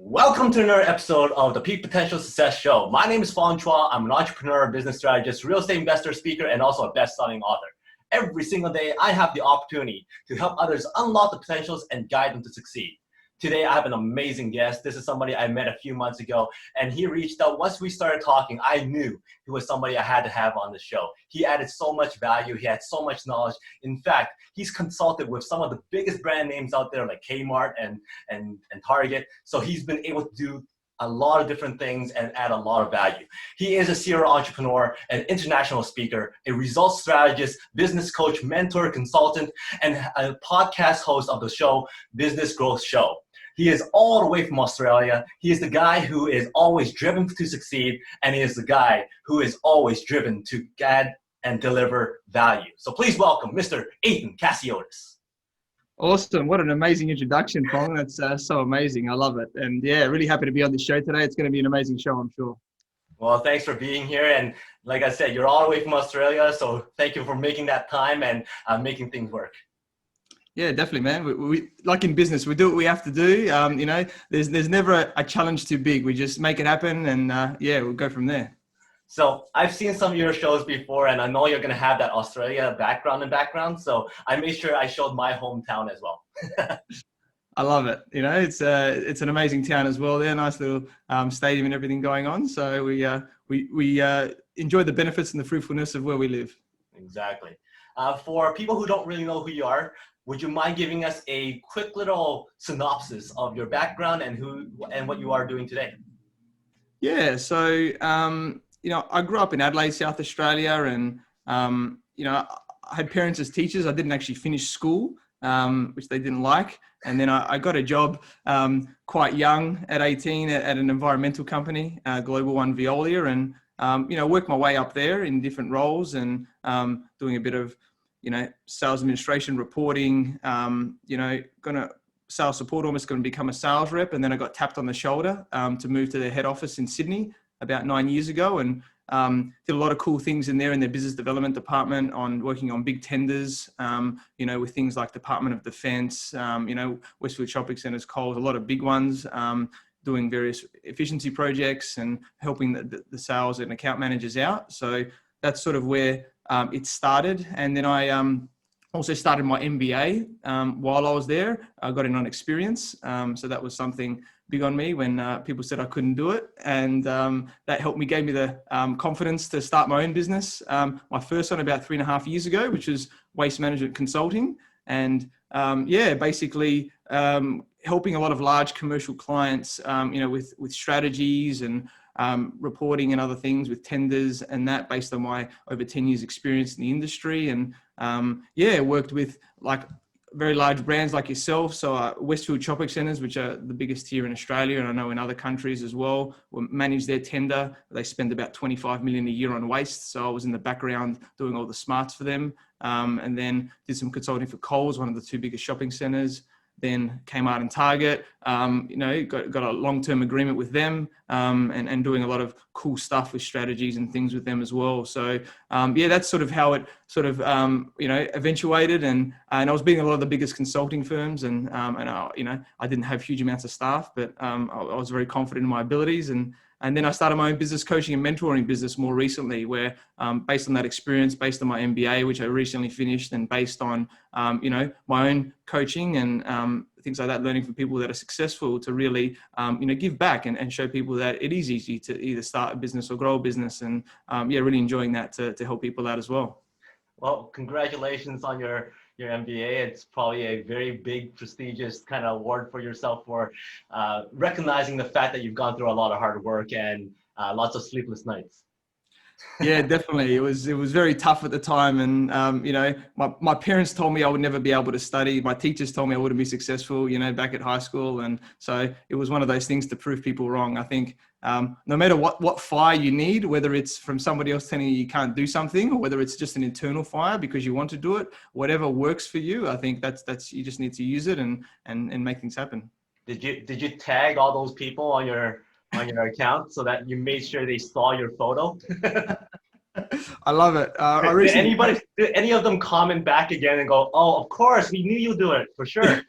Welcome to another episode of the Peak Potential Success Show. My name is Fong. I'm an entrepreneur, business strategist, real estate investor, speaker, and also a best-selling author. Every single day, I have the opportunity to help others unlock the potentials and guide them to succeed. Today, I have an amazing guest. This is somebody I met a few months ago, and he reached out. Once we started talking, I knew he was somebody I had to have on the show. He added so much value. He had so much knowledge. In fact, he's consulted with some of the biggest brand names out there like Kmart and Target. So he's been able to do a lot of different things and add a lot of value. He is a serial entrepreneur, an international speaker, a results strategist, business coach, mentor, consultant, and a podcast host of the show, Business Growth Show. He is all the way from Australia. He is the guy who is always driven to succeed, and he is the guy who is always driven to add and deliver value. So please welcome Mr. Athin Cassiotis. Awesome. What an amazing introduction, Fong. That's so amazing. I love it. And yeah, really happy to be on the show today. It's going to be an amazing show, I'm sure. Well, thanks for being here. And like I said, you're all the way from Australia. So thank you for making that time and making things work. Yeah, definitely, man. We like in business, we do what we have to do. There's never a challenge too big. We just make it happen, and we'll go from there. So I've seen some of your shows before, and I know you're going to have that Australia background. So I made sure I showed my hometown as well. I love it. It's an amazing town as well. There, nice little stadium and everything going on. So we enjoy the benefits and the fruitfulness of where we live. Exactly. For people who don't really know who you are, would you mind giving us a quick little synopsis of your background and what you are doing today? Yeah, so I grew up in Adelaide, South Australia, and I had parents as teachers. I didn't actually finish school, which they didn't like, and then I got a job quite young at 18 at an environmental company, Global One Veolia, and worked my way up there in different roles and doing a bit of sales administration, reporting, sales support, almost going to become a sales rep. And then I got tapped on the shoulder to move to their head office in Sydney about 9 years ago, and did a lot of cool things in there in their business development department working on big tenders, with things like Department of Defense, Westfield Shopping Centres, Coles, a lot of big ones, doing various efficiency projects and helping the sales and account managers out. So that's sort of where it started. And then I also started my MBA while I was there. I got in on experience. So that was something big on me when people said I couldn't do it. And that gave me the confidence to start my own business. My first one about 3.5 years ago, which was waste management consulting. And basically helping a lot of large commercial clients, with strategies and reporting and other things with tenders and that, based on my over 10 years experience in the industry. And worked with like very large brands like yourself. So Westfield Shopping Centres, which are the biggest here in Australia, and I know in other countries as well, will manage their tender. They spend about 25 million a year on waste. So I was in the background doing all the smarts for them. And then did some consulting for Coles, one of the two biggest shopping centres. Then Kmart and Target, got a long-term agreement with them, and doing a lot of cool stuff with strategies and things with them as well. So that's sort of how it eventuated. And I was being a lot of the biggest consulting firms, and I didn't have huge amounts of staff, but I was very confident in my abilities. And then I started my own business coaching and mentoring business more recently, where based on that experience, based on my MBA, which I recently finished, and based on, my own coaching and things like that, learning from people that are successful, to really, give back and show people that it is easy to either start a business or grow a business. And really enjoying that to help people out as well. Well, congratulations on your MBA. It's probably a very big, prestigious kind of award for yourself for recognizing the fact that you've gone through a lot of hard work and lots of sleepless nights. Yeah, definitely. It was very tough at the time. And, my parents told me I would never be able to study. My teachers told me I wouldn't be successful, back at high school. And so it was one of those things to prove people wrong. I think no matter what fire you need, whether it's from somebody else telling you can't do something, or whether it's just an internal fire because you want to do it, whatever works for you, I think that's you just need to use it and make things happen. Did you tag all those people on your account so that you made sure they saw your photo? I love it. Did any of them comment back again and go, "Oh, of course, we knew you'll do it for sure"?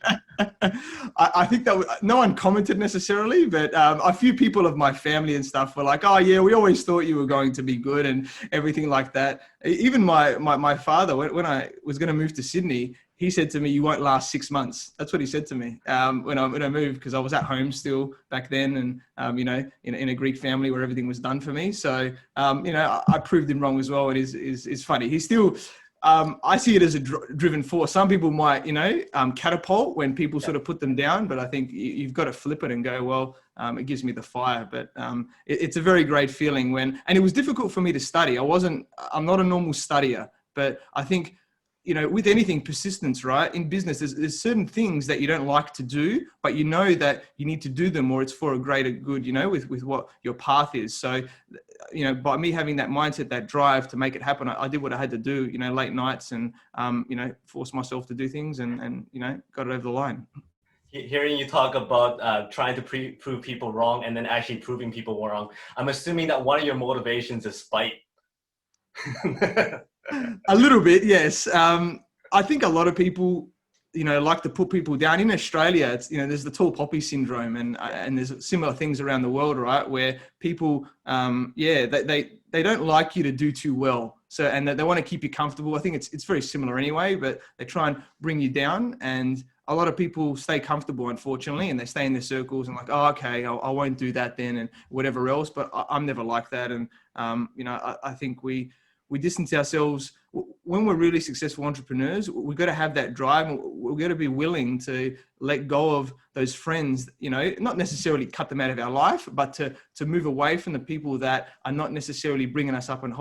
I think that no one commented necessarily, but a few people of my family and stuff were like, "Oh yeah, we always thought you were going to be good," and everything like that. Even my father, when I was going to move to Sydney, he said to me, "You won't last 6 months." That's what he said to me when I moved, because I was at home still back then, and in a Greek family where everything was done for me. So I proved him wrong as well. It is funny. He's still. I see it as a driven force. Some people might, catapult when people sort of put them down, but I think you've got to flip it and go, well, it gives me the fire. But it's a very great feeling and it was difficult for me to study. I'm not a normal studier, but I think, with anything, persistence, right? In business, there's certain things that you don't like to do, but you know that you need to do them or it's for a greater good, with what your path is. So, by me having that mindset, that drive to make it happen, I did what I had to do, late nights and, forced myself to do things and got it over the line. Hearing you talk about trying to prove people wrong and then actually proving people wrong, I'm assuming that one of your motivations is spite. A little bit, yes. I think a lot of people, like to put people down. In Australia, it's, there's the tall poppy syndrome, and there's similar things around the world, right? Where people, they don't like you to do too well. So, and they want to keep you comfortable. I think it's very similar anyway, but they try and bring you down. And a lot of people stay comfortable, unfortunately, and they stay in their circles and like, oh, okay, I won't do that then, and whatever else. But I'm never like that. And, I think we distance ourselves. When we're really successful entrepreneurs, we've got to have that drive. We've got to be willing to let go of those friends, not necessarily cut them out of our life, but to move away from the people that are not necessarily bringing us up and,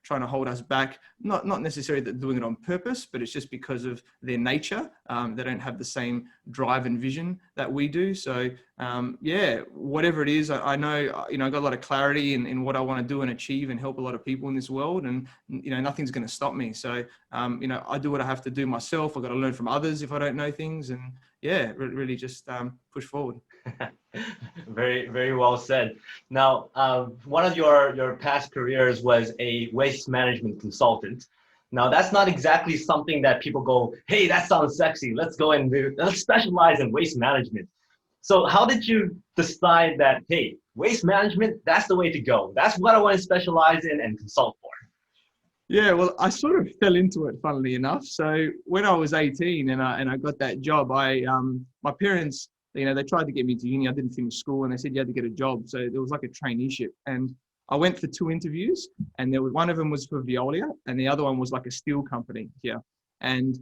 trying to hold us back. Not necessarily doing it on purpose, but it's just because of their nature. They don't have the same drive and vision that we do. So, whatever it is, I know, I got a lot of clarity in what I want to do and achieve and help a lot of people in this world. And, nothing's going to stop me. So, I do what I have to do myself. I've got to learn from others if I don't know things, and really just push forward. Very, very well said. Now, one of your past careers was a waste management consultant. Now, that's not exactly something that people go, hey, that sounds sexy. Let's specialize in waste management. So how did you decide that, hey, waste management, that's the way to go. That's what I want to specialize in and consult for? Yeah, well, I sort of fell into it, funnily enough. So when I was 18 and I got that job, my parents, they tried to get me to uni. I didn't finish school, and they said you had to get a job. So there was like a traineeship, and I went for 2 interviews, and one of them was for Veolia, and the other one was like a steel company here. And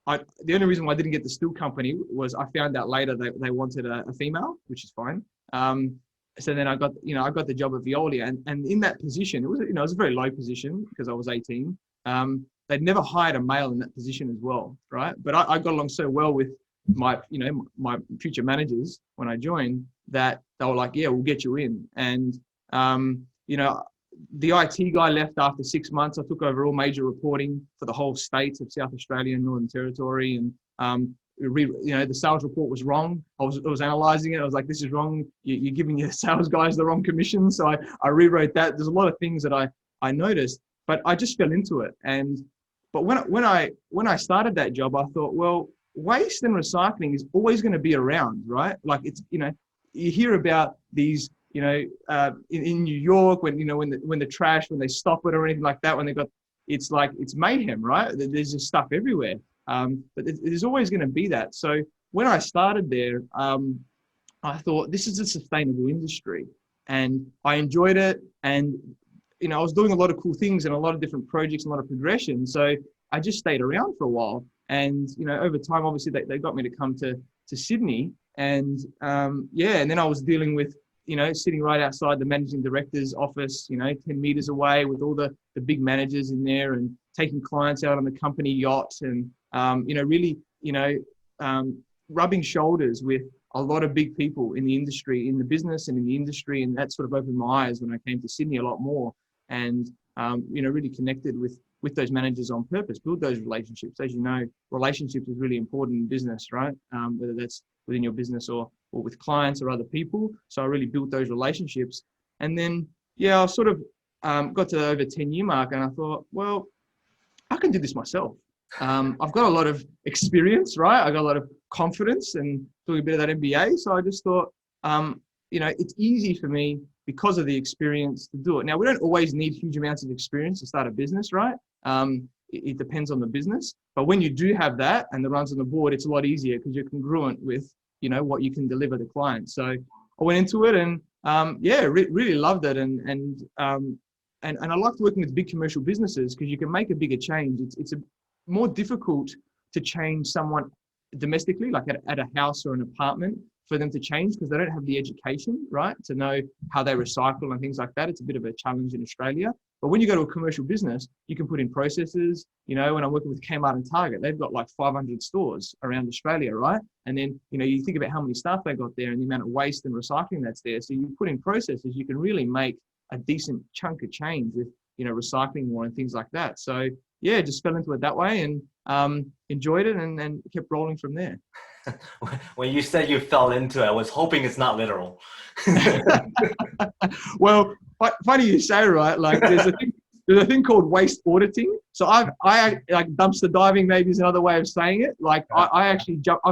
the only reason why I didn't get the steel company was I found out later that they wanted a female, which is fine. So then I got the job at Veolia, and in that position, it was a very low position because I was 18. They'd never hired a male in that position as well, right? But I got along so well with my future managers when I joined that they were like, yeah, we'll get you in. And, the IT guy left after 6 months. I took over all major reporting for the whole states of South Australia and Northern Territory. And, the sales report was wrong. I was analyzing it. I was like, this is wrong. You're giving your sales guys the wrong commission. So I rewrote that. There's a lot of things that I noticed, but I just fell into it. But when I started that job, I thought, well, waste and recycling is always going to be around, right? Like it's, you hear about these, in New York when the trash, when they stop it or anything like that, it's like, it's mayhem, right? There's just stuff everywhere. But there's always going to be that. So when I started there, I thought this is a sustainable industry, and I enjoyed it. And, I was doing a lot of cool things and a lot of different projects, a lot of progression. So I just stayed around for a while. And, over time, obviously they got me to come to Sydney, and, and then I was dealing with, sitting right outside the managing director's office, 10 meters away with all the big managers in there, and taking clients out on the company yacht, and, really, rubbing shoulders with a lot of big people in the industry, in the business and in the industry. And that sort of opened my eyes when I came to Sydney a lot more, and, really connected with those managers on purpose, build those relationships. As you know, relationships is really important in business, right? Whether that's within your business or with clients or other people. So I really built those relationships. And then, I sort of got to the over 10-year mark, and I thought, well, I can do this myself. I've got a lot of experience, right? I got a lot of confidence and doing a bit of that MBA. So I just thought, it's easy for me because of the experience to do it. Now, we don't always need huge amounts of experience to start a business, right? It depends on the business. But when you do have that and the runs on the board, it's a lot easier because you're congruent with, what you can deliver to clients. So I went into it and, really loved it. And I liked working with big commercial businesses because you can make a bigger change. It's more difficult to change someone domestically, like at a house or an apartment, for them to change because they don't have the education, right, to know how they recycle and things like that. It's a bit of a challenge in Australia. But when you go to a commercial business, you can put in processes. When I'm working with Kmart and Target, they've got like 500 stores around Australia, right? And then, you think about how many staff they got there and the amount of waste and recycling that's there. So you put in processes, you can really make a decent chunk of change with, recycling more and things like that. So yeah, just fell into it that way and enjoyed it and kept rolling from there. When you said you fell into it, I was hoping it's not literal. Well, funny you say, right? Like there's a thing called waste auditing. So I like dumpster diving maybe is another way of saying it. Like I've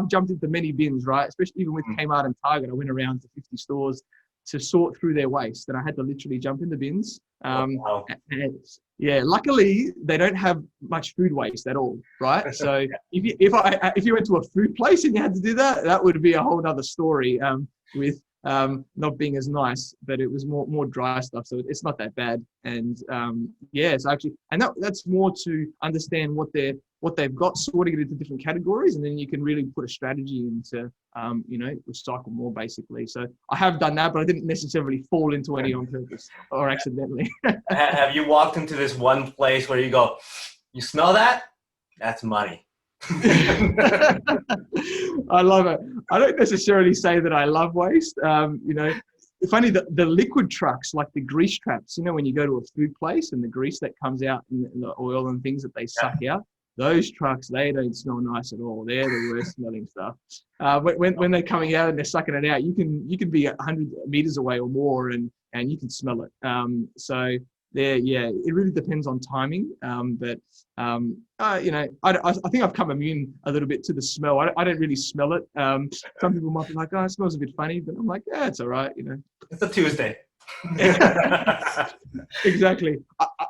jumped into many bins, right? Especially even with Kmart and Target. I went around to 50 stores to sort through their waste, and I had to literally jump in the bins. Wow. And luckily they don't have much food waste at all, right? So if you went to a food place and you had to do that, that would be a whole other story with not being as nice, but it was more dry stuff, so it's not that bad. And it's actually, and that's more to understand what they've got, sorting it into different categories, and then you can really put a strategy into recycle more basically. So I have done that, but I didn't necessarily fall into any on purpose or accidentally. Have you walked into this one place where you go, you smell that? That's money. I love it. I don't necessarily say that I love waste. It's funny that the liquid trucks, like the grease traps, when you go to a food place and the grease that comes out and the oil and things that they suck out, those trucks, they don't smell nice at all. They're the worst smelling stuff. When they're coming out and they're sucking it out, you can be 100 meters away or more and you can smell it. So there, it really depends on timing. I think I've come immune a little bit to the smell. I don't really smell it. Some people might be like, oh, it smells a bit funny, but I'm like, yeah, it's all right. It's a Tuesday. Exactly.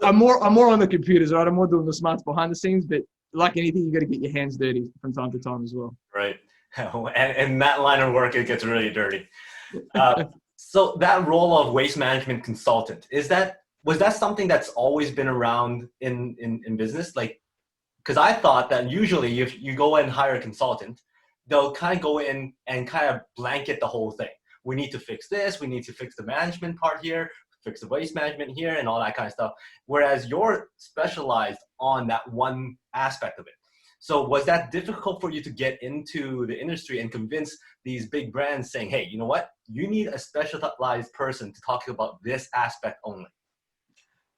I'm more on the computers, right? I'm more doing the smarts behind the scenes, but like anything, you got to get your hands dirty from time to time as well. Right. And in that line of work, it gets really dirty. So that role of waste management consultant, was that something that's always been around in business? Like, because I thought that usually if you go and hire a consultant, they'll kind of go in and kind of blanket the whole thing. We need to fix this. We need to fix the management part here, fix the waste management here, and all that kind of stuff. Whereas you're specialized on that one aspect of it. So was that difficult for you to get into the industry and convince these big brands saying, hey, you know what? You need a specialized person to talk about this aspect only?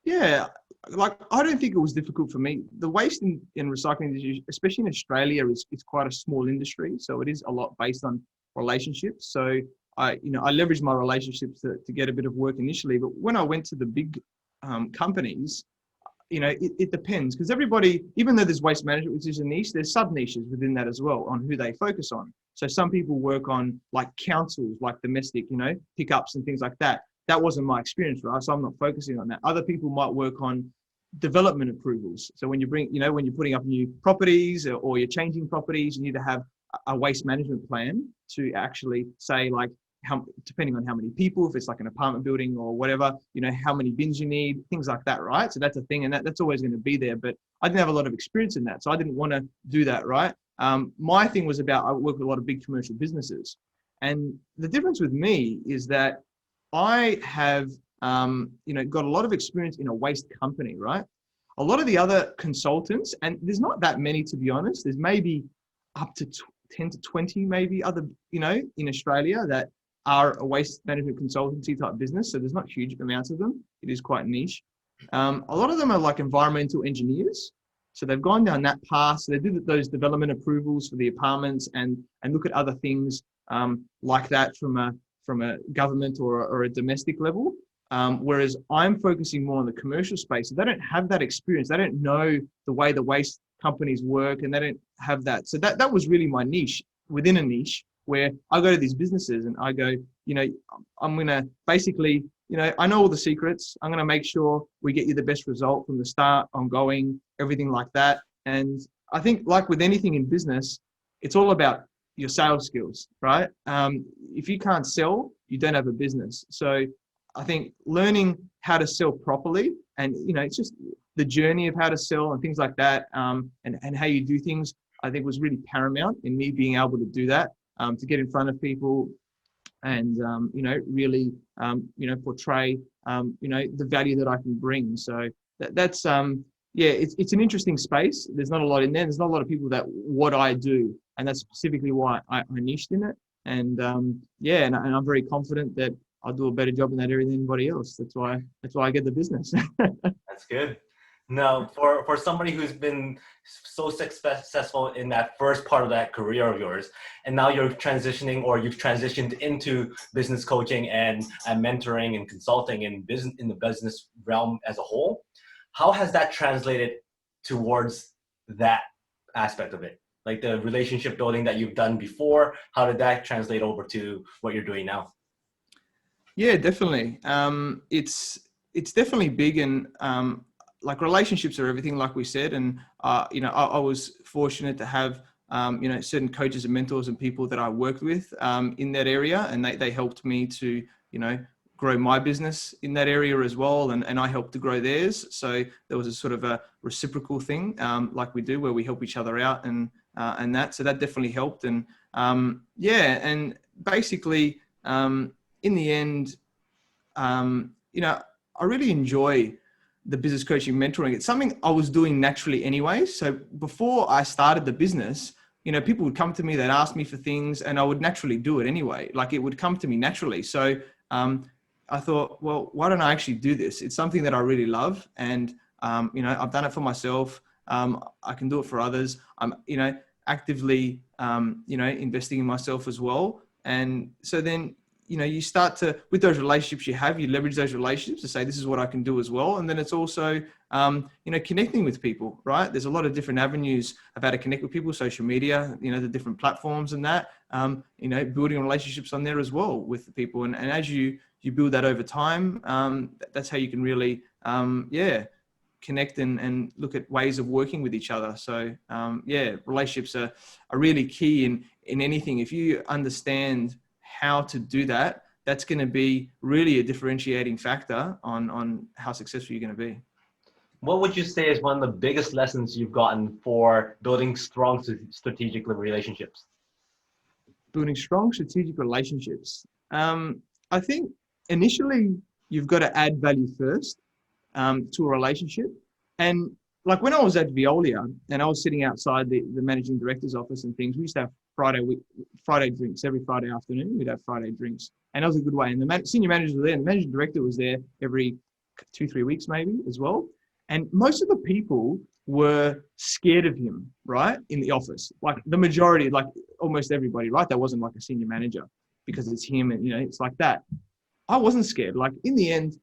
Yeah, like I don't think it was difficult for me. The waste and recycling industry, especially in Australia, is quite a small industry. So it is a lot based on relationships. So I leveraged my relationships to get a bit of work initially. But when I went to the big companies, it depends, because everybody, even though there's waste management, which is a niche, there's sub niches within that as well on who they focus on. So some people work on like councils, like domestic, pickups and things like that. That wasn't my experience, right? So I'm not focusing on that. Other people might work on development approvals. So when when you're putting up new properties or you're changing properties, you need to have a waste management plan to actually say, like, depending on how many people, if it's like an apartment building or whatever, how many bins you need, things like that, right? So that's a thing, and that's always going to be there. But I didn't have a lot of experience in that, so I didn't want to do that, right? My thing was I work with a lot of big commercial businesses, and the difference with me is that I have, got a lot of experience in a waste company, right? A lot of the other consultants, and there's not that many, to be honest. There's maybe up to 10 to 20, maybe other, in Australia that are a waste management consultancy type business. So there's not huge amounts of them. It is quite niche. A lot of them are like environmental engineers. So they've gone down that path. So they do those development approvals for the apartments and look at other things like that from a government or a domestic level. Whereas I'm focusing more on the commercial space. So they don't have that experience. They don't know the way the waste companies work, and they don't have that. So that was really my niche within a niche, where I go to these businesses and I go, I'm going to basically, I know all the secrets. I'm going to make sure we get you the best result from the start, ongoing, everything like that. And I think, like with anything in business, it's all about your sales skills, right? If you can't sell, you don't have a business. So I think learning how to sell properly, and it's just the journey of how to sell and things like that, and how you do things, I think was really paramount in me being able to do that, to get in front of people and really portray the value that I can bring. So that's it's an interesting space. There's not a lot in there. There's not a lot of people that what I do, and that's specifically why I niched in it. And and I'm very confident that I'll do a better job in that area than anybody else. That's why I get the business. That's good. Now, for somebody who's been so successful in that first part of that career of yours, and now you're transitioning, or you've transitioned into business coaching and mentoring and consulting in the business realm as a whole, how has that translated towards that aspect of it? Like the relationship building that you've done before, how did that translate over to what you're doing now? Yeah, definitely. It's definitely big, and like relationships are everything, like we said. And I was fortunate to have certain coaches and mentors and people that I worked with in that area, and they helped me to grow my business in that area as well, and I helped to grow theirs. So there was a sort of a reciprocal thing, like we do, where we help each other out, and that. So that definitely helped. And and basically, in the end, I really enjoy the business coaching mentoring. It's something I was doing naturally anyway. So before I started the business, people would come to me, they'd ask me for things, and I would naturally do it anyway. Like it would come to me naturally. So I thought, well, why don't I actually do this? It's something that I really love. And, I've done it for myself. I can do it for others. I'm, actively, investing in myself as well. And so then, you start to, with those relationships you leverage those relationships to say, this is what I can do as well. And then it's also, connecting with people, right? There's a lot of different avenues of how to connect with people, social media, the different platforms and that, building relationships on there as well with the people. And as you build that over time, that's how you can really, connect and look at ways of working with each other. So, relationships are really key in anything. If you understand how to do that, that's going to be really a differentiating factor on how successful you're going to be. What would you say is one of the biggest lessons you've gotten for building strong strategic relationships? Building strong strategic relationships. I think initially you've got to add value first to a relationship. And like when I was at Veolia and I was sitting outside the managing director's office and things, we used to have Friday drinks every Friday afternoon. We'd have Friday drinks, and that was a good way. And the senior managers were there, and the managing director was there every 2-3 weeks maybe as well. And most of the people were scared of him, right, in the office. Like the majority, like almost everybody, right? That wasn't like a senior manager because it's him, and it's like that. I wasn't scared. Like in the end,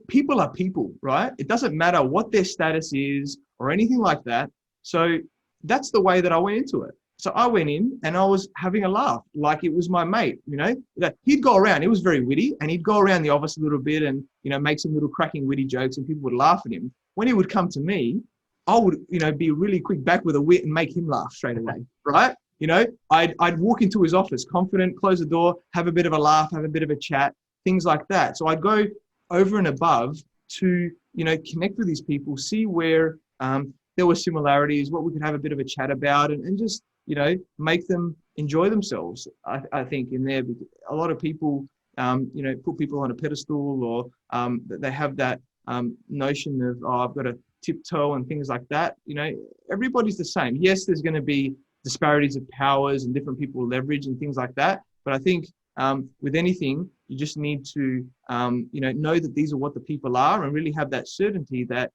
people are people, right? It doesn't matter what their status is or anything like that. So that's the way that I went into it. So I went in and I was having a laugh like it was my mate, that he'd go around. He was very witty, and he'd go around the office a little bit and, make some little cracking witty jokes, and people would laugh at him. When he would come to me, I would, be really quick back with a wit and make him laugh straight away, right? I'd walk into his office confident, close the door, have a bit of a laugh, have a bit of a chat, things like that. So I'd go over and above to, connect with these people, see where there were similarities, what we could have a bit of a chat about, and just, make them enjoy themselves. I think in there, a lot of people, put people on a pedestal, or they have that notion of, I've got to tiptoe and things like that. Everybody's the same. Yes, there's going to be disparities of powers and different people leverage and things like that. But I think with anything, you just need to, know that these are what the people are, and really have that certainty that,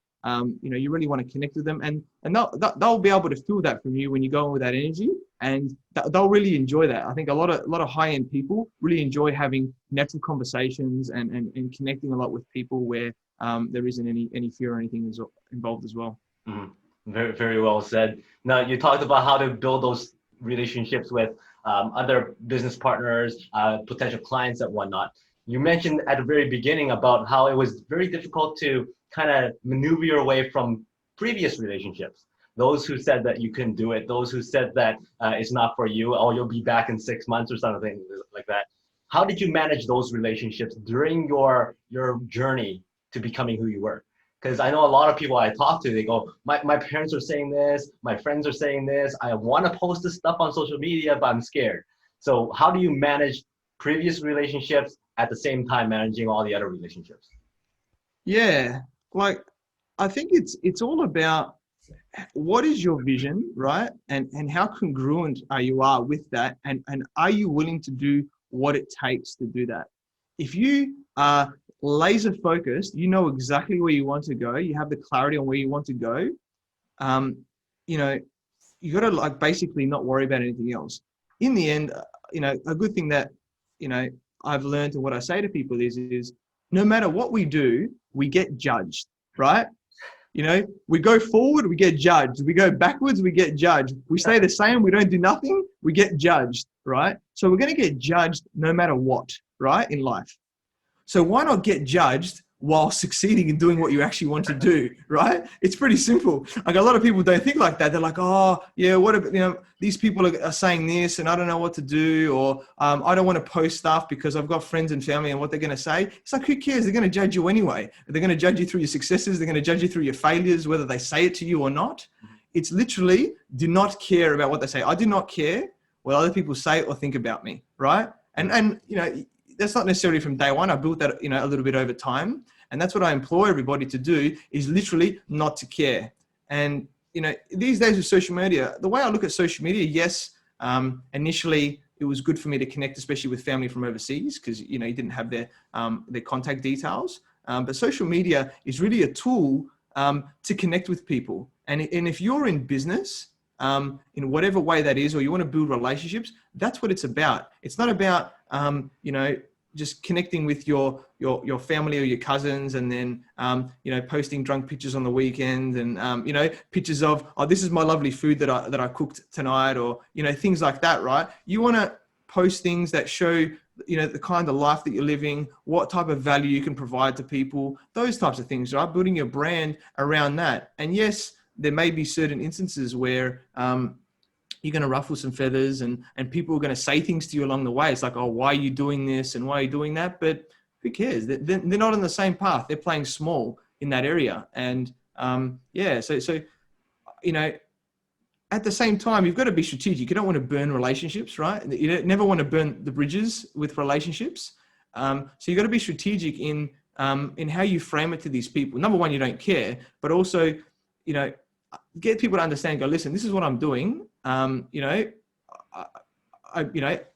you really want to connect with them, and they'll be able to feel that from you when you go in with that energy. and they'll really enjoy that. I think a lot of high-end people really enjoy having natural conversations and connecting a lot with people where there isn't any fear or anything involved as well. Mhm. Very, very well said. Now, you talked about how to build those relationships with other business partners, potential clients and whatnot. You mentioned at the very beginning about how it was very difficult to kind of maneuver your way from previous relationships. Those who said that you couldn't do it, those who said that it's not for you, or you'll be back in 6 months or something like that. How did you manage those relationships during your journey to becoming who you were? Because I know a lot of people I talk to, they go, my parents are saying this, my friends are saying this, I want to post this stuff on social media, but I'm scared. So how do you manage previous relationships at the same time managing all the other relationships? Yeah, like I think it's all about what is your vision, right? And how congruent you are with that, and are you willing to do what it takes to do that? If you are laser focused, you know exactly where you want to go, you have the clarity on where you want to go, you know, you got to like basically not worry about anything else. In the end, a good thing that, I've learned, and what I say to people is no matter what we do, we get judged, right? We go forward, we get judged. We go backwards, we get judged. We stay the same, we don't do nothing, we get judged, right? So we're going to get judged no matter what, right, in life. So why not get judged while succeeding in doing what you actually want to do, right? It's pretty simple. Like a lot of people don't think like that. They're like, oh, yeah, what about, these people are saying this and I don't know what to do, or I don't want to post stuff because I've got friends and family and what they're going to say. It's like, who cares? They're going to judge you anyway. They're going to judge you through your successes. They're going to judge you through your failures, whether they say it to you or not. It's literally do not care about what they say. I do not care what other people say or think about me, right? And that's not necessarily from day one. I built that, a little bit over time. And that's what I implore everybody to do, is literally not to care. And, these days with social media, the way I look at social media, yes, initially it was good for me to connect, especially with family from overseas, because, you didn't have their contact details. But social media is really a tool to connect with people. And if you're in business, in whatever way that is, or you want to build relationships, that's what it's about. It's not about, just connecting with your family or your cousins and then, posting drunk pictures on the weekend and, pictures of, oh, this is my lovely food that I cooked tonight, or, things like that, right? You want to post things that show, the kind of life that you're living, what type of value you can provide to people, those types of things, right? Building your brand around that. And yes, there may be certain instances where, you're going to ruffle some feathers and people are going to say things to you along the way. It's like, oh, why are you doing this? And why are you doing that? But who cares? They're not on the same path. They're playing small in that area. And so at the same time, you've got to be strategic. You don't want to burn relationships, right? You never want to burn the bridges with relationships. So you've got to be strategic in how you frame it to these people. Number one, you don't care, but also, get people to understand, go, listen, this is what I'm doing. I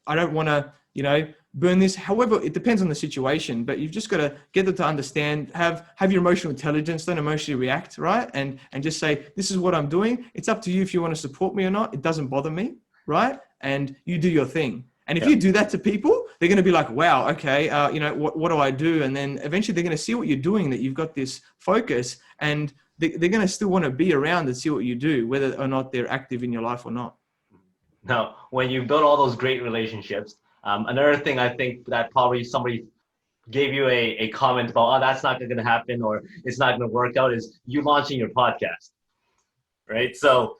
don't want to, burn this. However, it depends on the situation, but you've just got to get them to understand, have your emotional intelligence, don't emotionally react, right? And just say, this is what I'm doing. It's up to you if you want to support me or not. It doesn't bother me, right? And you do your thing. And if you do that to people, they're going to be like, wow, okay, what do I do? And then eventually they're going to see what you're doing, that you've got this focus, and they're going to still want to be around and see what you do, whether or not they're active in your life or not. Now, when you build all those great relationships, another thing I think that probably somebody gave you a comment about, oh, that's not going to happen, or it's not going to work out, is you launching your podcast, right? So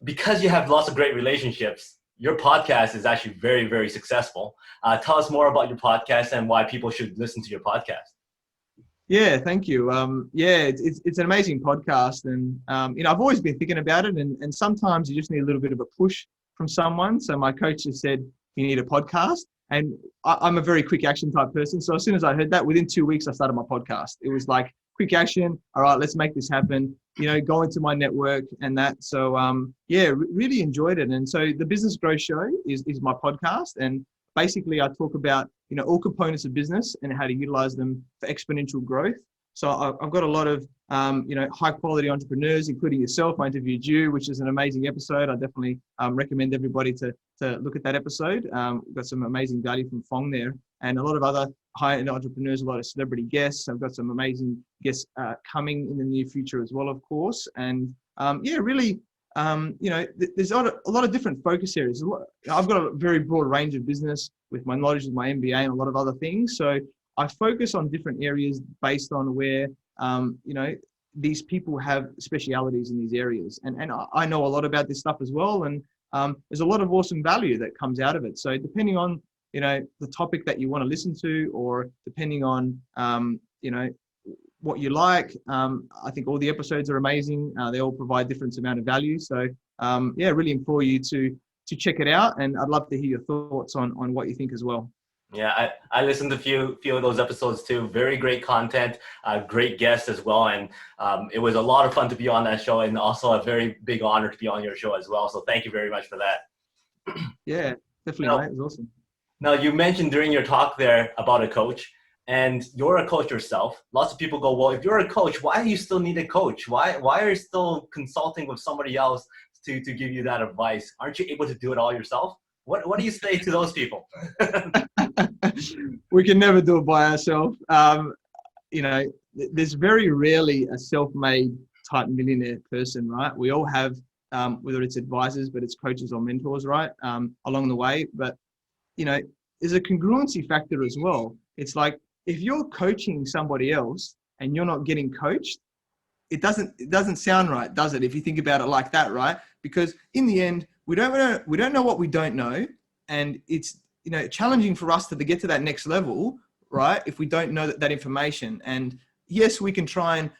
because you have lots of great relationships, your podcast is actually very, very successful. Tell us more about your podcast and why people should listen to your podcast. Yeah, thank you. It's an amazing podcast, and I've always been thinking about it, and sometimes you just need a little bit of a push from someone. So my coach just said, you need a podcast, and I'm a very quick action type person. So as soon as I heard that, within 2 weeks I started my podcast. It was like quick action. All right, let's make this happen. Go into my network and that. So really enjoyed it. And so the Business Growth Show is my podcast, and basically I talk about all components of business and how to utilize them for exponential growth. So I've got a lot of, high quality entrepreneurs, including yourself. I interviewed you, which is an amazing episode. I definitely recommend everybody to look at that episode. We've got some amazing value from Fong there, and a lot of other high-end entrepreneurs, a lot of celebrity guests. I've got some amazing guests coming in the near future as well, of course. And really, there's a lot of different focus areas. I've got a very broad range of business with my knowledge of my MBA and a lot of other things. So I focus on different areas based on where, these people have specialities in these areas. And I know a lot about this stuff as well. And there's a lot of awesome value that comes out of it. So depending on, the topic that you want to listen to, or depending on, what you like, I think all the episodes are amazing. They all provide different amount of value. So really implore you to check it out. And I'd love to hear your thoughts on what you think as well. Yeah, I listened to a few of those episodes too. Very great content, great guests as well. And it was a lot of fun to be on that show, and also a very big honor to be on your show as well. So thank you very much for that. Yeah, definitely, mate. It was awesome. Now, you mentioned during your talk there about a coach, and you're a coach yourself. Lots of people go, well, if you're a coach, why do you still need a coach? Why are you still consulting with somebody else to give you that advice? Aren't you able to do it all yourself? What do you say to those people? We can never do it by ourselves. There's very rarely a self-made type millionaire person, right? We all have, whether it's advisors, but it's coaches or mentors, right? Along the way. But, there's a congruency factor as well. It's like, if you're coaching somebody else and you're not getting coached, it doesn't sound right, does it? If you think about it like that, right? Because in the end, we don't know what we don't know, and it's challenging for us to get to that next level, right? If we don't know that information. And yes, we can try and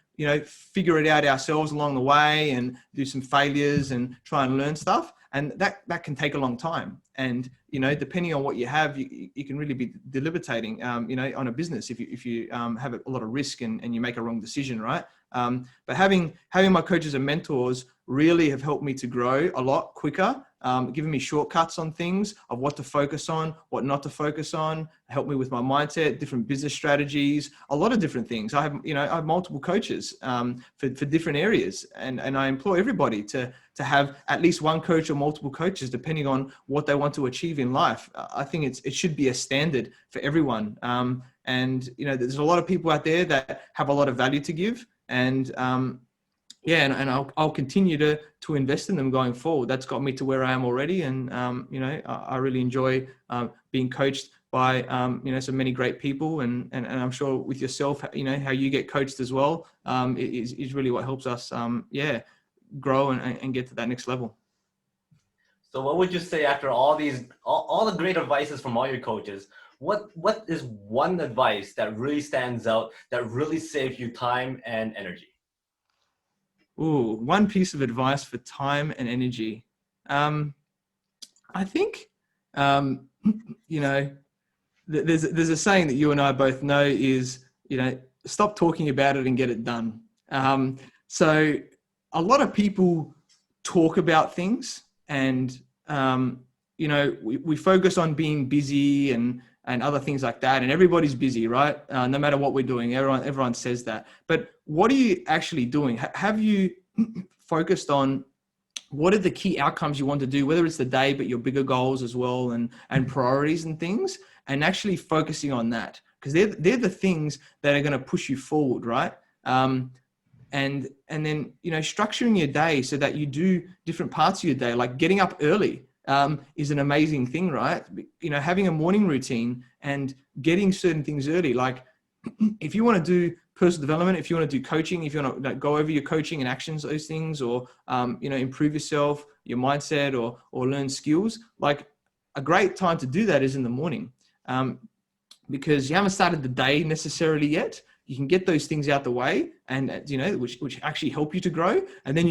figure it out ourselves along the way and do some failures and try and learn stuff, and that can take a long time. And depending on what you have, you can really be debilitating, on a business if you have a lot of risk and you make a wrong decision, right? But having my coaches and mentors really have helped me to grow a lot quicker, giving me shortcuts on things of what to focus on, what not to focus on, help me with my mindset, different business strategies, a lot of different things. I have multiple coaches for different areas, and I implore everybody to have at least one coach or multiple coaches, depending on what they want to achieve in life. I think it should be a standard for everyone. And there's a lot of people out there that have a lot of value to give, and and I'll continue to invest in them going forward. That's got me to where I am already. And, I really enjoy being coached by, so many great people. And I'm sure with yourself, how you get coached as well, is really what helps us, grow and get to that next level. So what would you say after all the great advices from all your coaches? What is one advice that really stands out, that really saves you time and energy? Ooh, one piece of advice for time and energy. I think, there's a saying that you and I both know is, stop talking about it and get it done. So a lot of people talk about things, and, we focus on being busy and other things like that. And everybody's busy, right? No matter what we're doing, everyone says that. But what are you actually doing? Have you focused on what are the key outcomes you want to do, whether it's the day, but your bigger goals as well, and priorities and things, and actually focusing on that? Because they're the things that are going to push you forward, right? And then, structuring your day so that you do different parts of your day, like getting up early, is an amazing thing, right? Having a morning routine and getting certain things early. Like if you want to do personal development, if you want to do coaching, if you want to go over your coaching and actions, those things, or, improve yourself, your mindset, or learn skills, like a great time to do that is in the morning, because you haven't started the day necessarily yet. You can get those things out the way, and which actually help you to grow. And then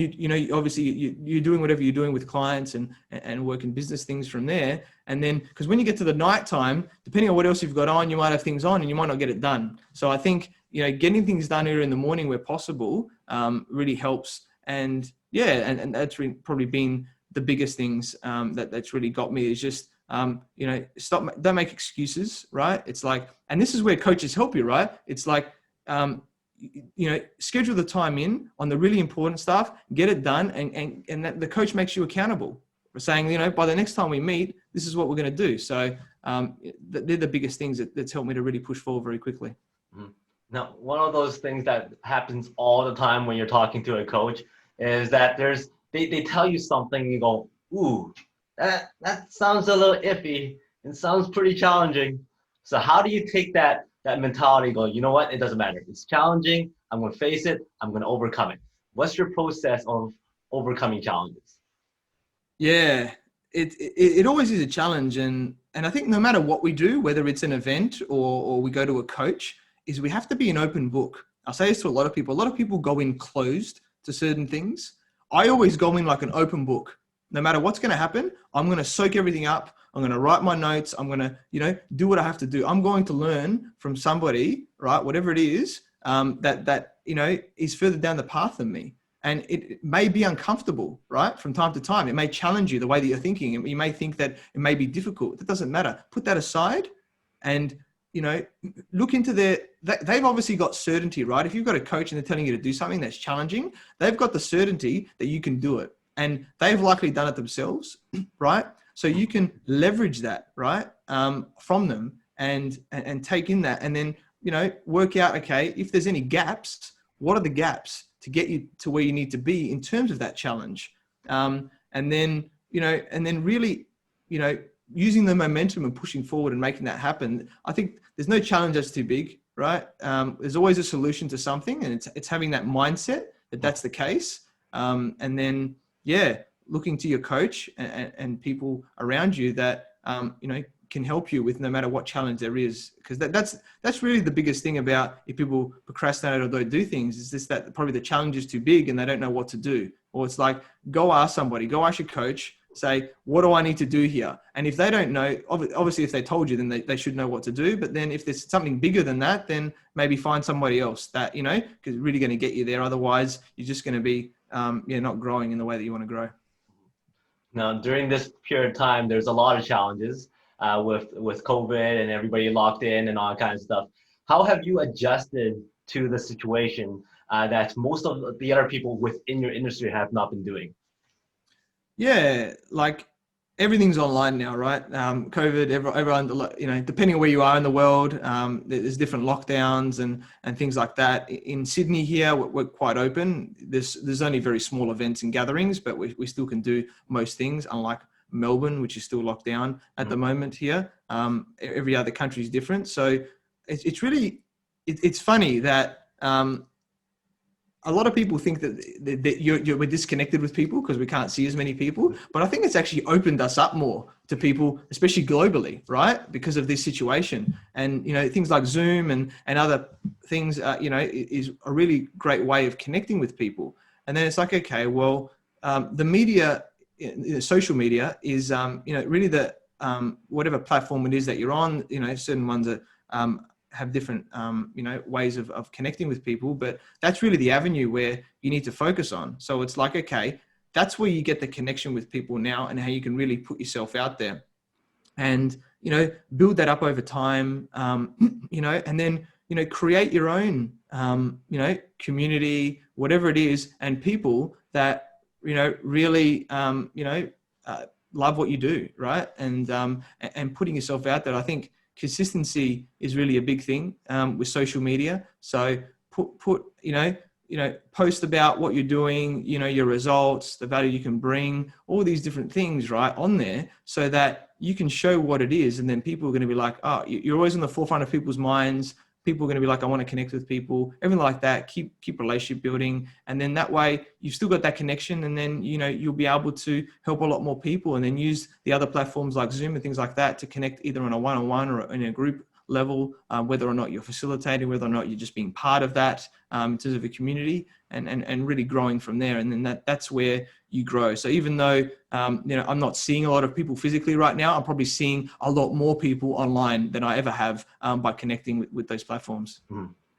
obviously you're doing whatever you're doing with clients and working business things from there. And then, because when you get to the night time, depending on what else you've got on, you might have things on and you might not get it done. So I think getting things done earlier in the morning where possible really helps. And and that's really probably been the biggest things that's really got me, is just stop, don't make excuses, right? It's like, and this is where coaches help you, right? It's like, schedule the time in on the really important stuff, get it done, and that the coach makes you accountable for saying, by the next time we meet, this is what we're going to do. So they're the biggest things that's helped me to really push forward very quickly. Now, one of those things that happens all the time when you're talking to a coach is that they tell you something and you go, ooh, that sounds a little iffy and sounds pretty challenging. So how do you take that mentality and go, you know what, it doesn't matter. It's challenging. I'm going to face it. I'm going to overcome it. What's your process of overcoming challenges? Yeah, it always is a challenge. And I think no matter what we do, whether it's an event or we go to a coach, is we have to be an open book. I'll say this to a lot of people. A lot of people go in closed to certain things. I always go in like an open book. No matter what's going to happen, I'm going to soak everything up. I'm going to write my notes. I'm going to, do what I have to do. I'm going to learn from somebody, right? Whatever it is, that is further down the path than me. And it may be uncomfortable, right? From time to time, it may challenge you the way that you're thinking. And you may think that it may be difficult. That doesn't matter. Put that aside and, look into they've obviously got certainty, right? If you've got a coach and they're telling you to do something that's challenging, they've got the certainty that you can do it. And they've likely done it themselves, right? So you can leverage that, right? From them and take in that and then, work out, okay, if there's any gaps, what are the gaps to get you to where you need to be in terms of that challenge? And then really, using the momentum and pushing forward and making that happen. I think there's no challenge that's too big, right? There's always a solution to something, and it's having that mindset that that's the case. And then, looking to your coach and people around you that, can help you with no matter what challenge there is. Because that's really the biggest thing about if people procrastinate or don't do things is this, that probably the challenge is too big and they don't know what to do. Or it's like, go ask somebody, go ask your coach, say, what do I need to do here? And if they don't know, obviously if they told you, then they should know what to do. But then if there's something bigger than that, then maybe find somebody else that, because it's really going to get you there. Otherwise, you're just going to be, not growing in the way that you want to grow. Now, during this period of time, there's a lot of challenges with COVID and everybody locked in and all that kind of stuff. How have you adjusted to the situation that most of the other people within your industry have not been doing? Yeah, like everything's online now, right? COVID, everyone, depending on where you are in the world, there's different lockdowns and things like that. In Sydney here, we're quite open. There's only very small events and gatherings, but we still can do most things, unlike Melbourne, which is still locked down at the moment here. Every other country is different. So it's really, it's funny that a lot of people think that we're disconnected with people because we can't see as many people, but I think it's actually opened us up more to people, especially globally, right? Because of this situation. And, things like Zoom and other things, is a really great way of connecting with people. And then it's like, okay, well, the media, social media is, really the, whatever platform it is that you're on, certain ones that, have different, ways of connecting with people, but that's really the avenue where you need to focus on. So it's like, okay, that's where you get the connection with people now and how you can really put yourself out there and, build that up over time, and then, create your own, community, whatever it is, and people that, really, love what you do. Right. And putting yourself out there. I think consistency is really a big thing with social media. So post about what you're doing, your results, the value you can bring, all these different things, right, on there so that you can show what it is. And then people are going to be like, oh, you're always in the forefront of people's minds. People are going to be like, I want to connect with people, everything like that. Keep relationship building. And then that way you've still got that connection. And then, you'll be able to help a lot more people and then use the other platforms like Zoom and things like that to connect either on a one-on-one or in a group level, whether or not you're facilitating, whether or not you're just being part of that in terms of a community and really growing from there. And then that's where you grow. So even though, I'm not seeing a lot of people physically right now, I'm probably seeing a lot more people online than I ever have by connecting with those platforms.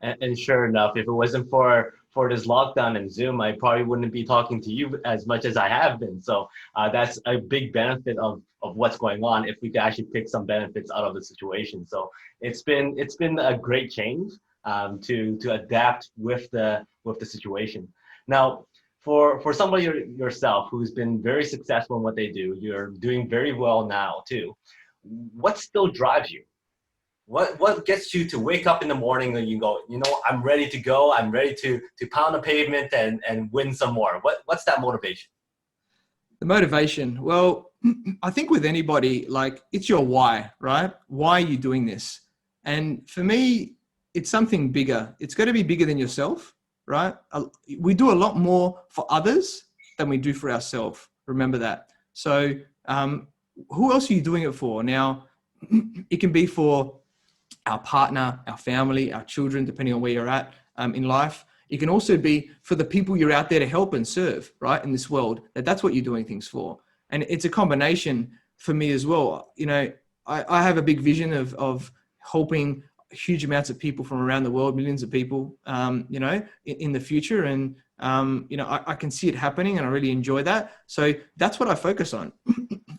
And sure enough, if it wasn't for this lockdown and Zoom, I probably wouldn't be talking to you as much as I have been. So that's a big benefit of what's going on if we could actually pick some benefits out of the situation. So it's been a great change. to adapt with the situation. Now, for somebody yourself who's been very successful in what they do, you're doing very well now too. What still drives you? What gets you to wake up in the morning and you go, you know, I'm ready to go. I'm ready to pound the pavement and win some more. What's that motivation? The motivation. Well, I think with anybody, like, it's your why, right? Why are you doing this? And for me, it's something bigger. It's got to be bigger than yourself, right? We do a lot more for others than we do for ourselves. Remember that. So who else are you doing it for? Now, it can be for our partner, our family, our children, depending on where you're at in life. It can also be for the people you're out there to help and serve, right, in this world. That's what you're doing things for. And it's a combination for me as well. You know, I have a big vision of helping huge amounts of people from around the world, millions of people, you know, in the future. And, you know, I can see it happening and I really enjoy that. So that's what I focus on.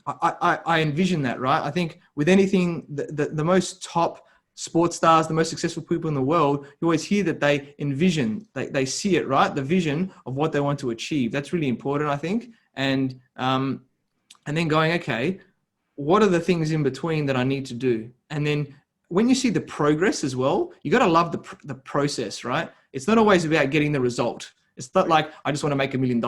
I envision that, right? I think with anything, the most top sports stars, the most successful people in the world, you always hear that they envision, they see it, right? The vision of what they want to achieve. That's really important, I think. And then going, okay, what are the things in between that I need to do? And then when you see the progress as well, you got to love the process, right? It's not always about getting the result. It's not like, I just want to make $1 million.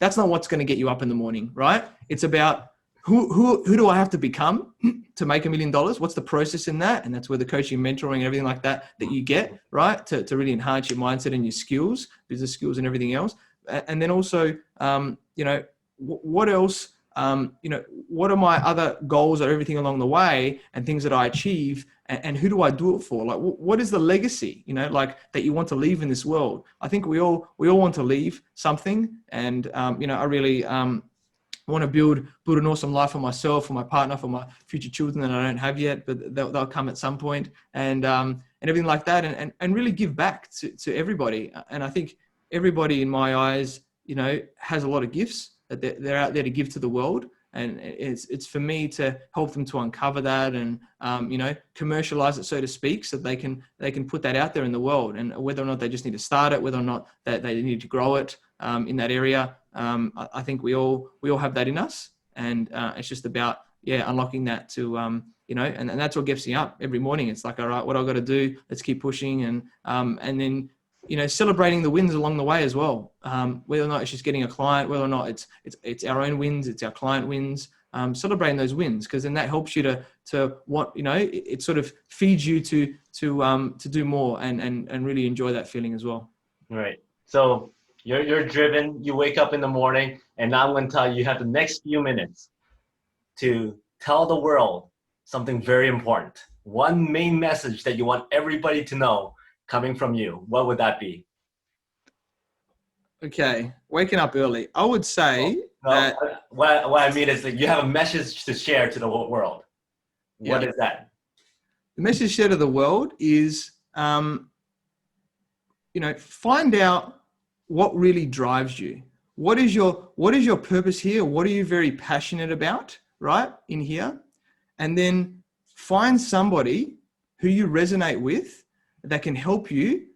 That's not what's going to get you up in the morning, right? It's about who do I have to become to make $1 million? What's the process in that? And that's where the coaching, mentoring, and everything like that you get, right? To really enhance your mindset and your skills, business skills and everything else. And then also, you know, what else, you know, what are my other goals or everything along the way and things that I achieve, and who do I do it for? Like, what is the legacy, you know, like that you want to leave in this world? I think we all want to leave something. And, you know, I really, want to build an awesome life for myself, for my partner, for my future children that I don't have yet, but they'll come at some point, and everything like that, and really give back to everybody. And I think everybody in my eyes, you know, has a lot of gifts that they're out there to give to the world. And it's for me to help them to uncover that and, you know, commercialize it, so to speak, so they can put that out there in the world. And whether or not they just need to start it, whether or not that they need to grow it in that area, I think we all have that in us. And it's just about, unlocking that to, you know, and that's what gets me up every morning. It's like, all right, what I've got to do, let's keep pushing. And then, you know, celebrating the wins along the way as well. Whether or not it's just getting a client, whether or not it's our own wins, it's our client wins, celebrating those wins, because then that helps you to what, you know, it sort of feeds you to do more and really enjoy that feeling as well. Right. So you're driven, you wake up in the morning, and now I'm going to tell you have the next few minutes to tell the world something very important. One main message that you want everybody to know coming from you. What would that be? Okay, waking up early. I would say that what I mean is that you have a message to share to the whole world. What is that? The message to share to the world is, you know, find out what really drives you. What is your purpose here? What are you very passionate about, right, in here? And then find somebody who you resonate with that can help you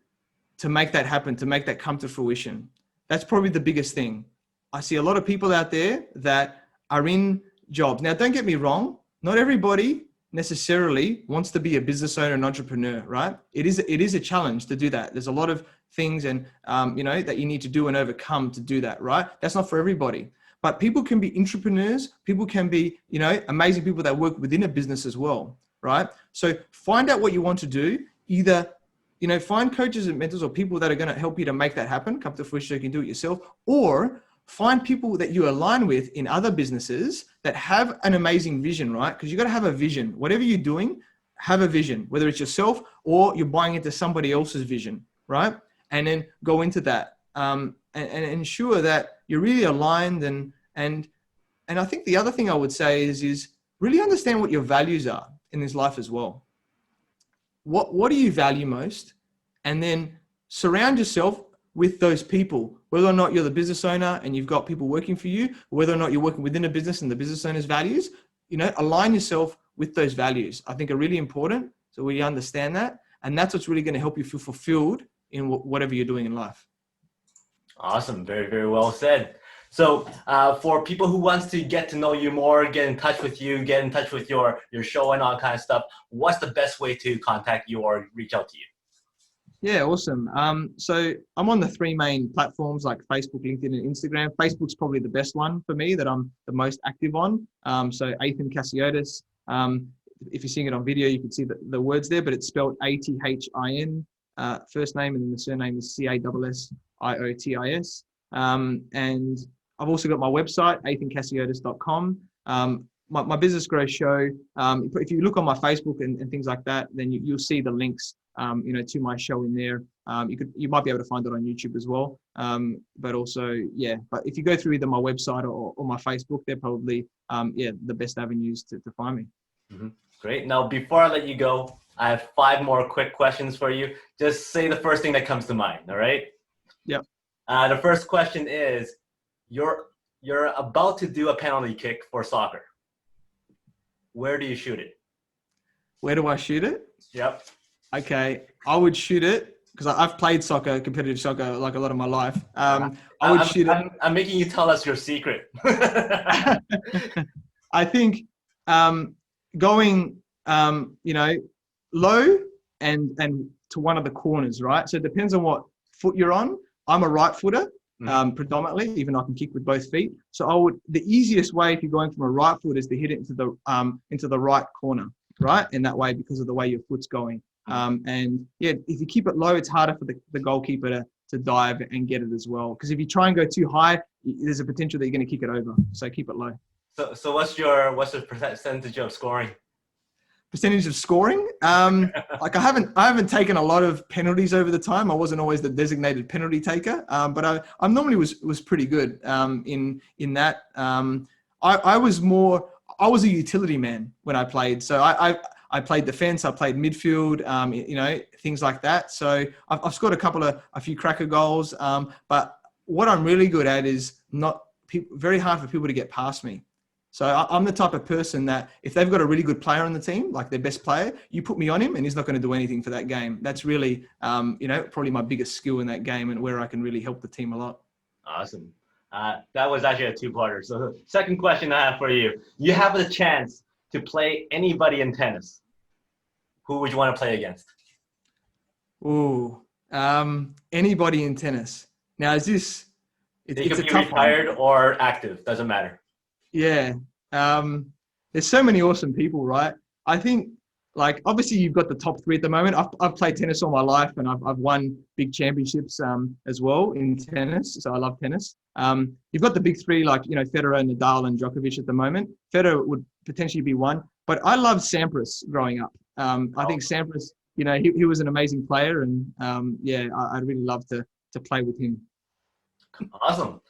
to make that happen, to make that come to fruition. That's probably the biggest thing. I see a lot of people out there that are in jobs. Now, don't get me wrong. Not everybody necessarily wants to be a business owner, an entrepreneur, right? It is a challenge to do that. There's a lot of things and, you know, that you need to do and overcome to do that, right? That's not for everybody. But people can be entrepreneurs. People can be, you know, amazing people that work within a business as well, right? So find out what you want to do. Either, you know, find coaches and mentors or people that are going to help you to make that happen, come to fruition so you can do it yourself, or find people that you align with in other businesses that have an amazing vision, right? Because you got to have a vision. Whatever you're doing, have a vision, whether it's yourself or you're buying into somebody else's vision, right? And then go into that and ensure that you're really aligned. And I think the other thing I would say is really understand what your values are in this life as well. What do you value most? And then surround yourself with those people, whether or not you're the business owner and you've got people working for you, or whether or not you're working within a business and the business owner's values, you know, align yourself with those values. I think are really important. So we understand that. And that's what's really going to help you feel fulfilled in whatever you're doing in life. Awesome. Very, very well said. So for people who wants to get to know you more, get in touch with you, get in touch with your show and all kind of stuff, what's the best way to contact you or reach out to you? Yeah, awesome. So I'm on the 3 main platforms like Facebook, LinkedIn, and Instagram. Facebook's probably the best one for me that I'm the most active on. So Athin Cassiotis. If you're seeing it on video, you can see the words there, but it's spelled Athin, first name, and then the surname is Cassiotis. And I've also got my website, athincassiotis.com. My business growth show, if you look on my Facebook and things like that, then you'll see the links, to my show in there. You might be able to find it on YouTube as well. But also, but if you go through either my website or my Facebook, they're probably, the best avenues to find me. Mm-hmm. Great. Now, before I let you go, I have 5 more quick questions for you. Just say the first thing that comes to mind. All right. Yep. The first question is, you're about to do a penalty kick for soccer. Where do you shoot it? Where do I shoot it? Yep. Okay, I would shoot it because I've played soccer, competitive soccer, like a lot of my life. I would shoot it. I'm making you tell us your secret. I think going, low and to one of the corners, right? So it depends on what foot you're on. I'm a right footer. Predominantly, even though I can kick with both feet. So the easiest way if you're going from a right foot is to hit it into the right corner, right? In that way, because of the way your foot's going. If you keep it low, it's harder for the goalkeeper to dive and get it as well. Because if you try and go too high, there's a potential that you're going to kick it over. So keep it low. So what's the percentage of scoring? Percentage of scoring? Like I haven't taken a lot of penalties over the time. I wasn't always the designated penalty taker, but I normally was pretty good in that. I was a utility man when I played. So I played defense, I played midfield, things like that. So I've scored a few cracker goals. But what I'm really good at is very hard for people to get past me. So I'm the type of person that if they've got a really good player on the team, like their best player, you put me on him and he's not going to do anything for that game. That's really, probably my biggest skill in that game and where I can really help the team a lot. Awesome. That was actually a 2-parter. So the second question I have for you, you have the chance to play anybody in tennis. Who would you want to play against? Ooh, anybody in tennis. Now, is this... They could be retired or active. Doesn't matter. Yeah. There's so many awesome people, right? I think, like, obviously you've got the top 3 at the moment. I've played tennis all my life and I've won big championships as well in tennis. So I love tennis. You've got the big 3, like, Federer, Nadal, and Djokovic at the moment. Federer would potentially be one. But I loved Sampras growing up. I think Sampras, he was an amazing player. And, I'd really love to play with him. Awesome.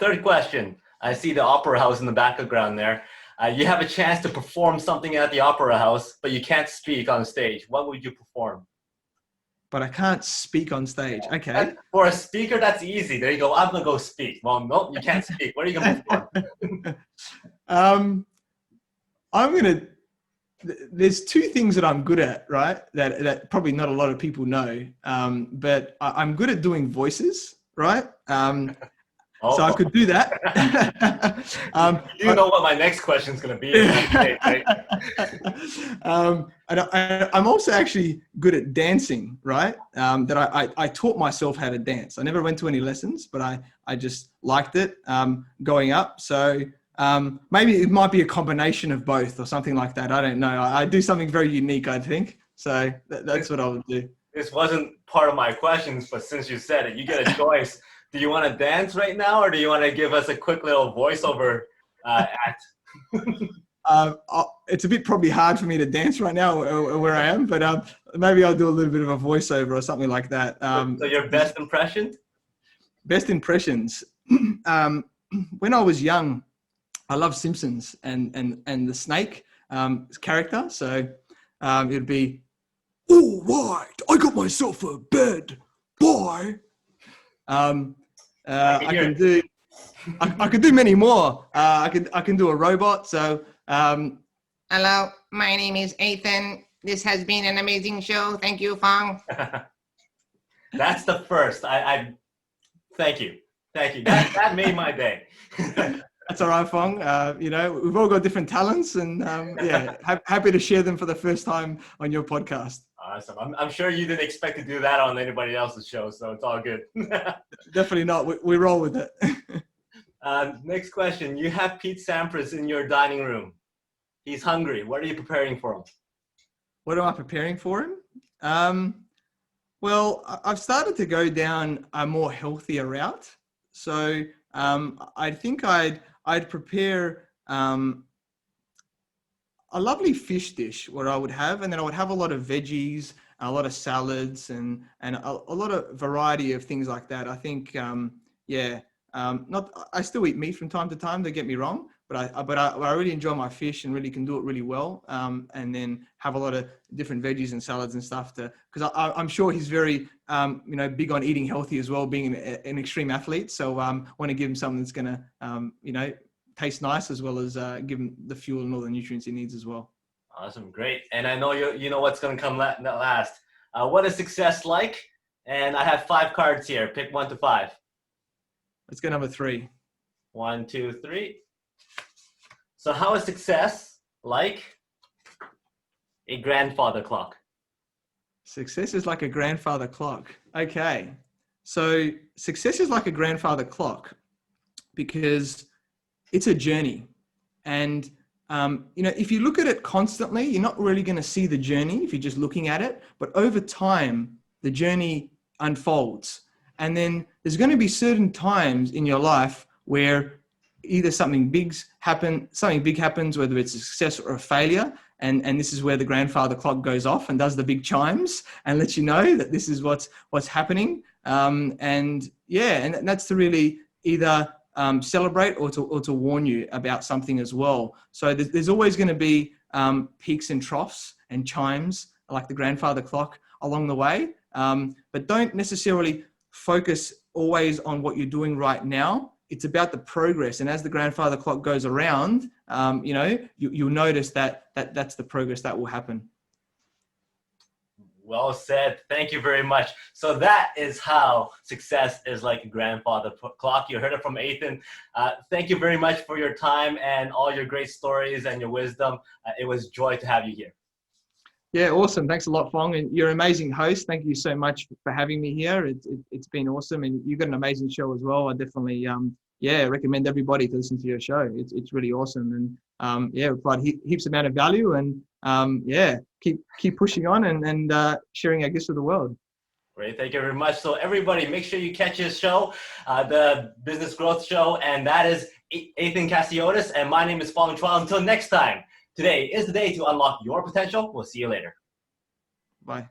Third question. I see the opera house in the background there. You have a chance to perform something at the opera house, but you can't speak on stage. What would you perform? But I can't speak on stage. Okay. For a speaker, that's easy. There you go. I'm going to go speak. Well, no, you can't speak. What are you going to perform? There's 2 things that I'm good at, right? That probably not a lot of people know. But I'm good at doing voices, right? So I could do that. You know what my next question is going to be. Right? And I'm also actually good at dancing, right? That I taught myself how to dance. I never went to any lessons, but I just liked it going up. So maybe it might be a combination of both or something like that. I don't know. I do something very unique, I think. So that's what I would do. This wasn't part of my questions, but since you said it, you get a choice. Do you want to dance right now, or do you want to give us a quick little voiceover act? It's a bit probably hard for me to dance right now where I am, but maybe I'll do a little bit of a voiceover or something like that. So your best impression? Best impressions. When I was young, I loved Simpsons and the snake character. So it'd be, all right, I got myself a bed. Bye. I could do many more. I can do a robot. So, hello, my name is Athin. This has been an amazing show. Thank you, Fong. That's the first. I thank you. Thank you. That made my day. That's all right, Fong. You know, we've all got different talents, and yeah, happy to share them for the first time on your podcast. Awesome. I'm sure you didn't expect to do that on anybody else's show, so it's all good. Definitely not. We roll with it. Next question. You have Pete Sampras in your dining room. He's hungry. What are you preparing for him? What am I preparing for him? Well, I've started to go down a more healthier route. So I think I'd prepare a lovely fish dish, what I would have, and then I would have a lot of veggies, a lot of salads, and a lot of variety of things like that. I think, I still eat meat from time to time. Don't get me wrong, but I really enjoy my fish and really can do it really well. And then have a lot of different veggies and salads and stuff because I'm sure he's very big on eating healthy as well, being an extreme athlete. So want to give him something that's gonna taste nice as well as give him the fuel and all the nutrients he needs as well. Awesome, great. And I know you know what's gonna come last. What is success like? And I have 5 cards here. Pick 1 to 5. Let's go number 3. 1, 2, 3. So how is success like a grandfather clock? Success is like a grandfather clock. Okay. So success is like a grandfather clock because it's a journey. And, if you look at it constantly, you're not really going to see the journey if you're just looking at it. But over time, the journey unfolds. And then there's going to be certain times in your life where either something big happens, whether it's a success or a failure. And this is where the grandfather clock goes off and does the big chimes and lets you know that this is what's happening. And that's to really either celebrate or to warn you about something as well. So there's always going to be peaks and troughs and chimes like the grandfather clock along the way. But don't necessarily focus always on what you're doing right now. It's about the progress. And as the grandfather clock goes around, you'll notice that's the progress that will happen. Well said. Thank you very much. So that is how success is like a grandfather clock. You heard it from Athin. Thank you very much for your time and all your great stories and your wisdom. It was joy to have you here. Yeah, awesome. Thanks a lot, Fong. And you're an amazing host. Thank you so much for having me here. It's been awesome. And you've got an amazing show as well. I definitely, recommend everybody to listen to your show. It's really awesome. And provide heaps amount of value and keep pushing on and sharing our gifts with the world. Great. Thank you very much. So everybody, make sure you catch his show, the Business Growth Show. And that is Athin Cassiotis. And my name is Fong. Until next time. Today is the day to unlock your potential. We'll see you later. Bye.